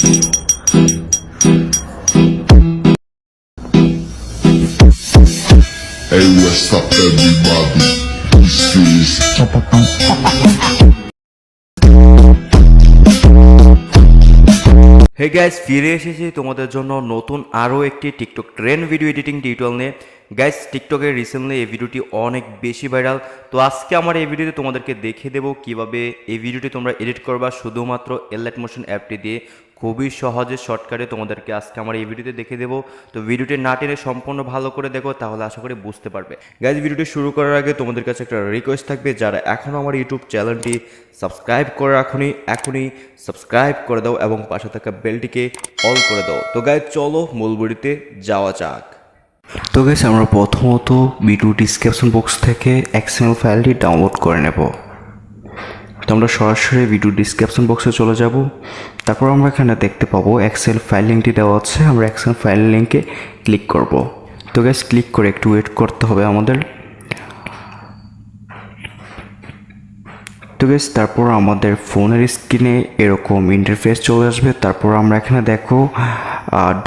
Hey, what's up, everybody? This is hey guys, ফিরে এসেছি তোমাদের জন্য নতুন আরও একটি TikTok trend video editing tutorial নিয়ে। গাইস, টিকটকে রিসেন্টলি এই ভিডিওটি অনেক বেশি ভাইরাল। তো আজকে আমার এই ভিডিওতে তোমাদেরকে দেখিয়ে দেবো কীভাবে এই ভিডিওটি তোমরা এডিট করবা শুধুমাত্র এলাইট মোশন অ্যাপটি দিয়ে। খুবই সহজে শর্টকাটে তোমাদেরকে আজকে আমার এই ভিডিওতে দেখিয়ে দেবো। তো ভিডিওটি না টেনে সম্পূর্ণ ভালো করে দেখো, তাহলে আশা করি বুঝতে পারবে। গাইস, ভিডিওটি শুরু করার আগে তোমাদের কাছে একটা রিকোয়েস্ট থাকবে, যারা এখনও আমার ইউটিউব চ্যানেলটি সাবস্ক্রাইব করে এখনই সাবস্ক্রাইব করে দাও এবং পাশে থাকা বেলটিকে অল করে দাও। তো গাইস, চলো মূল ভিডিওতে যাওয়া যাক। তো গাইস, আমরা প্রথমত ভিডিও ডিসক্রিপশন বক্স থেকে এক্সএমএল ফাইলটি ডাউনলোড করে নেব। তো আমরা সরাসরি ভিডিও ডিসক্রিপশন বক্সে চলে যাব। তারপর আমরা এখানে দেখতে পাবো এক্সেল ফাইল লিঙ্কটি দেওয়া আছে, আমরা এক্সেল ফাইল লিঙ্কে ক্লিক করব। তো গাইস, ক্লিক করে একটু ওয়েট করতে হবে আমাদের। তো গাইস, তারপর আমাদের ফোনের স্ক্রিনে এরকম ইন্টারফেস চলে আসবে। তারপর আমরা এখানে দেখো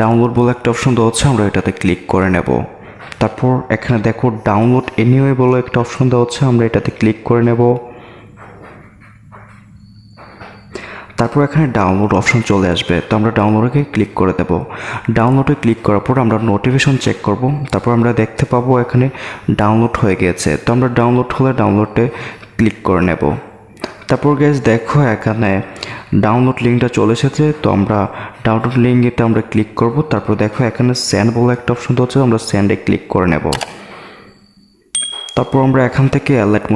ডাউনলোড বলে একটা অপশন দেওয়া হচ্ছে, আমরা এটাতে ক্লিক করে নেব। তারপর এখানে দেখো ডাউনলোড এনিওয়ে বলে একটা অপশন দেওয়া হচ্ছে, আমরা এটাতে ক্লিক করে নেব। তারপর এখানে ডাউনলোড অপশন চলে আসবে, তো আমরা ডাউনলোডে ক্লিক করে দেব। ডাউনলোডে ক্লিক করার পর আমরা নোটিফিকেশন চেক করব। তারপর আমরা দেখতে পাবো এখানে ডাউনলোড হয়ে গিয়েছে। তো আমরা ডাউনলোড হলে ডাউনলোডে ক্লিক করে নেব। তারপর গাইস দেখো এখানে ডাউনলোড লিঙ্কটা চলে এসেছে, তো আমরা ডাউনলোড লিঙ্কে আমরা ক্লিক করব। তারপর দেখো এখানে সেন্ড বলে একটা অপশন হচ্ছে, আমরা সেন্ডে ক্লিক করে নেব। তারপর আমরা এখান থেকে এলাইট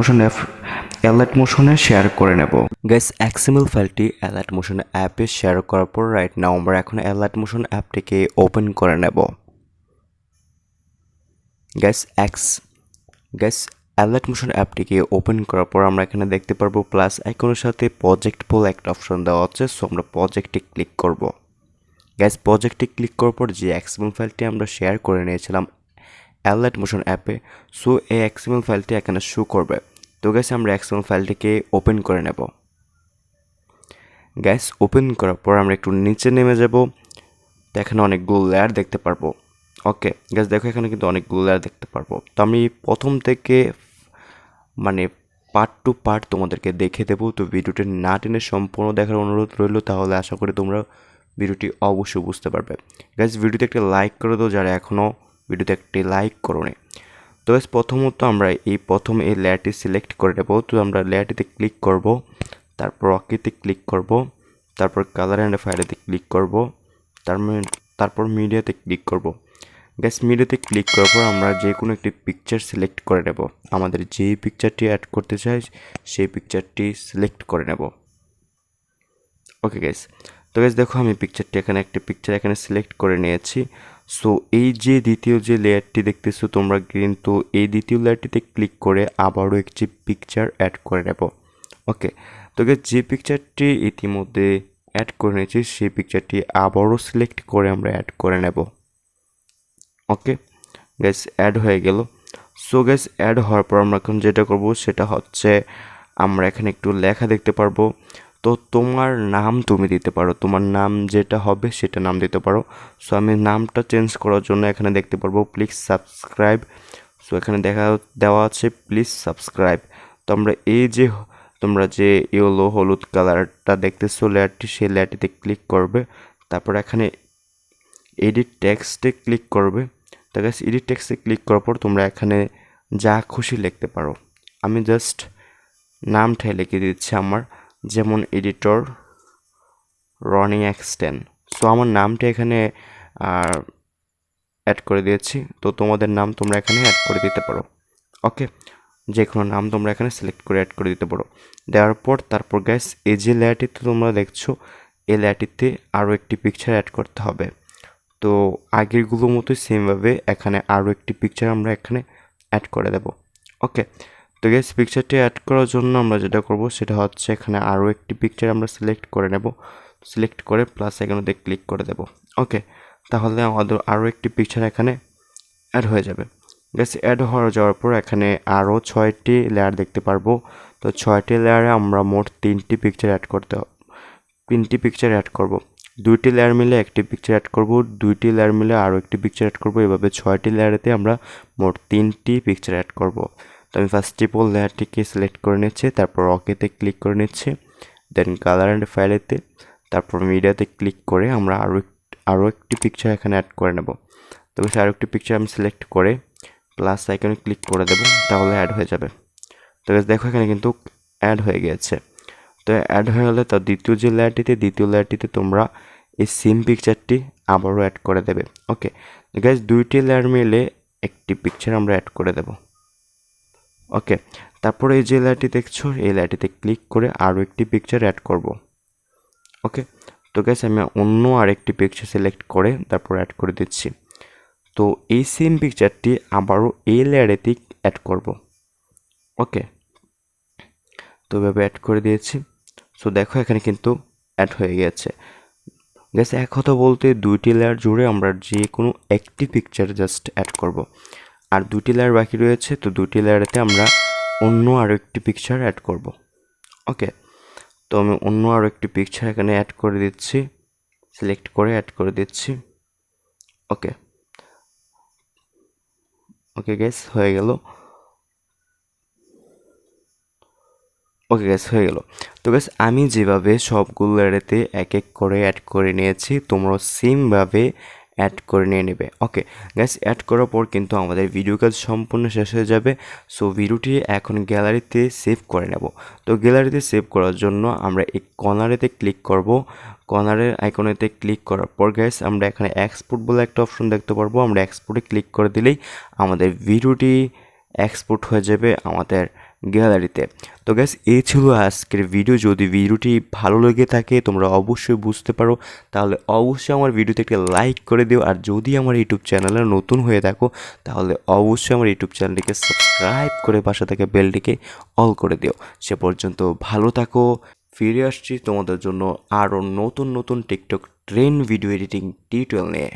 মোশনে শেয়ার করে নেব। গাইস, এক্সএমএল ফাইলটি এলাইট মোশন অ্যাপে শেয়ার করার পর রাইট নাও আমরা এখন এলাইট মোশন অ্যাপটিকে ওপেন করে নেব। গাইস, এলাইট মোশন অ্যাপটিকে ওপেন করার পর আমরা এখানে দেখতে পারবো প্লাস আইকনের সাথে প্রজেক্ট বলে একটা অপশন দেওয়া হচ্ছে, সো আমরা প্রজেক্টে ক্লিক করব। গাইস, প্রজেক্টে ক্লিক করার পর যে এক্সএমএল ফাইলটি আমরা শেয়ার করে নিয়েছিলাম এলাইট মোশন অ্যাপে, সো এই এক্সএমএল ফাইলটি এখানে শো করবে। তো গাইস, আমরা এক্সএমএল ফাইলটিকে ওপেন করে নেব। গাইস, ওপেন করার পর আমরা একটু নিচে নেমে যাব। তো এখানে অনেকগুলো লেয়ার দেখতে পারবো। ওকে গাইস, দেখো এখানে কিন্তু অনেকগুলো লেয়ার দেখতে পারবো। তো আমি প্রথম থেকে পার্ট টু পার্ট তোমাদেরকে দেখে দেবো। তো ভিডিওটি না টেনে সম্পূর্ণ দেখার অনুরোধ রইল, তাহলে আশা করি তোমরা ভিডিওটি অবশ্যই বুঝতে পারবে। গাইস, ভিডিওতে একটা লাইক করে দাও যারা এখনও ভিডিওতে একটি লাইক করোনি। তো গাইস, প্রথমত আমরা প্রথম এই লেয়ারটি সিলেক্ট করে নেব। তো আমরা লেয়ারটিতে ক্লিক করব, তারপর ওকেতে ক্লিক করব, তারপর কালার অ্যান্ড ফাইলেতে ক্লিক করব, তারপর মিডিয়াতে ক্লিক করব। গাইস, মিডিয়াতে ক্লিক করার পর আমরা যে কোনো একটি পিকচার সিলেক্ট করে নেব। আমাদের যেই পিকচারটি অ্যাড করতে চাই সেই পিকচারটি সিলেক্ট করে নেব। ওকে গাইস, তো গাইস দেখো আমি একটি পিকচার এখানে সিলেক্ট করে নিয়েছি। সো এই যে দ্বিতীয় যে লেয়ারটি দেখতেছো তোমরা, কিন্তু এই দ্বিতীয় লেয়ারটিতে ক্লিক করে আবারও একটি পিকচার অ্যাড করে নেব। ওকে, তো গাইস যে পিকচারটি ইতিমধ্যে অ্যাড করে নিয়েছি সেই পিকচারটি আবারও সিলেক্ট করে আমরা অ্যাড করে নেব। ওকে গাইস, অ্যাড হয়ে গেল। সো গাইস, অ্যাড হওয়ার পর আমরা এখন যেটা করব সেটা হচ্ছে আমরা এখানে একটু লেখা দেখতে পারবো। তো তোমার নাম তুমি দিতে পারো, তোমার নাম যেটা হবে সেটা নাম দিতে পারো। সো আমি নামটা চেঞ্জ করার জন্য এখানে দেখতে পারবো প্লিজ সাবস্ক্রাইব। সো এখানে দেওয়া আছে প্লিজ সাবস্ক্রাইব। তো আমরা তোমরা যে ইয়েলো হলুদ কালারটা দেখতেছো লেয়ারটি, সেই লেয়ারটিতে ক্লিক করবে। তারপর এখানে এডিট টেক্সটে ক্লিক করবে। তো গাইস, এডিট টেক্সটে ক্লিক করার পর তোমরা এখানে যা খুশি লিখতে পারো। আমি জাস্ট নামটাই লিখে দিচ্ছি আমার, যেমন এডিটর RonyXten। সো আমার নামটা এখানে অ্যাড করে দিয়েছি। তো তোমাদের নাম তোমরা এখানে অ্যাড করে দিতে পারো। ওকে, যে কোনো নাম তোমরা এখানে সিলেক্ট করে অ্যাড করে দিতে পারো। দেওয়ার পর তারপর গাইস, এই যে লেয়ারটিতে তোমরা দেখছো এই লেয়ারটিতে আরও একটি পিকচার অ্যাড করতে হবে। তো আগেরগুলোর মতোই সেমভাবে এখানে আরও একটি পিকচার আমরা এখানে অ্যাড করে দেব। ওকে, তো গাইস পিকচারটি অ্যাড করার জন্য আমরা যেটা করব সেটা হচ্ছে এখানে আরও একটি পিকচার আমরা সিলেক্ট করে নেব। সিলেক্ট করে প্লাস আইকনেতে ক্লিক করে দেব। ওকে, তাহলে আমাদের আরও একটি পিকচার এখানে অ্যাড হয়ে যাবে। গাইস, অ্যাড যাওয়ার পর এখানে আরও 6টি লেয়ার দেখতে পারবো। তো 6টি লেয়ারে আমরা মোট 3টি পিকচার অ্যাড করব। 2টি লেয়ার মিলে একটি পিকচার অ্যাড করব, 2টি লেয়ার মিলে আরও একটি পিকচার অ্যাড করব। এভাবে 6টি লেয়ারেতে আমরা মোট 3টি পিকচার অ্যাড করব। তো আমি ফার্স্ট অফ অল লেয়ারটিকে সিলেক্ট করে নিচ্ছি, তারপর ওকেতে ক্লিক করে নিচ্ছি, দেন কালার অ্যান্ড ফাইলেতে, তারপর মিডিয়াতে ক্লিক করে আমরা আরও একটি পিকচার এখানে অ্যাড করে নেব। তো আরও একটি পিকচার আমি সিলেক্ট করে প্লাস আইকনে ক্লিক করে দেবো, তাহলে অ্যাড হয়ে যাবে। তো দেখো এখানে কিন্তু অ্যাড হয়ে গিয়েছে। তো অ্যাড হয়ে গেলে তার দ্বিতীয় লেয়ারটিতে তোমরা এই সেম পিকচারটি আবারও অ্যাড করে দেবে। ওকে গাইজ, 2টি লেয়ার মিলে একটি পিকচার আমরা অ্যাড করে দেব। ওকে, তারপরে এই যে লেয়ারটি দেখছো, এই লেয়ারটিতে ক্লিক করে আরও একটি পিকচার অ্যাড করব। ওকে, তো গাইজ আমি অন্য আরেকটি পিকচার সিলেক্ট করে তারপর অ্যাড করে দিচ্ছি। তো এই সেম পিকচারটি আবারও এই লেয়ারেতে অ্যাড করব। ওকে, তো এভাবে অ্যাড করে দিয়েছি। সো দেখো এখানে কিন্তু অ্যাড হয়ে গেছে। গেছে এক কথা বলতে 2টি লেয়ার জুড়ে আমরা যে কোনো একটি পিকচার জাস্ট অ্যাড করব। আর 2টি লেয়ার বাকি রয়েছে, তো 2টি লেয়ারেতে আমরা অন্য আরও একটি পিকচার অ্যাড করব। ওকে, তো আমি অন্য আরও একটি পিকচার এখানে অ্যাড করে দিচ্ছি, সিলেক্ট করে অ্যাড করে দিচ্ছি। ওকে ওকে গ্যাস হয়ে গেল। ওকে গ্যাস হয়ে গেল। তো গ্যাস আমি যেভাবে সবগুলো এড়েতে এক এক করে অ্যাড করে নিয়েছি, তোমরাও সেমভাবে অ্যাড করে নিয়ে নেবে। ওকে গ্যাস, অ্যাড করার পর কিন্তু আমাদের ভিডিও কাজ সম্পূর্ণ শেষ হয়ে যাবে। সো ভিডিওটি এখন গ্যালারিতে সেভ করে নেব। তো গ্যালারিতে সেভ করার জন্য আমরা এই কর্নারেতে ক্লিক করব। কর্নারের আইকনেতে ক্লিক করার পর গ্যাস আমরা এখানে এক্সপোর্ট বলে একটা অপশন দেখতে পারবো। আমরা এক্সপোর্টে ক্লিক করে দিলেই আমাদের ভিডিওটি এক্সপোর্ট হয়ে যাবে আমাদের গ্যালারিতে। তো গ্যাস, এই ছিল আজকের ভিডিও। যদি ভিডিওটি ভালো লেগে থাকে, তোমরা অবশ্যই বুঝতে পারো, তাহলে অবশ্যই আমার ভিডিওতে একটা লাইক করে দিও। আর যদি আমার ইউটিউব চ্যানেলে নতুন হয়ে থাকো, তাহলে অবশ্যই আমার ইউটিউব চ্যানেলটিকে সাবস্ক্রাইব করে পাশে থেকে বেলটিকে অল করে দিও। সে পর্যন্ত ভালো থাকো। ফিরে আসছি তোমাদের জন্য আরও নতুন নতুন TikTok trend video editing tutorial নিয়ে।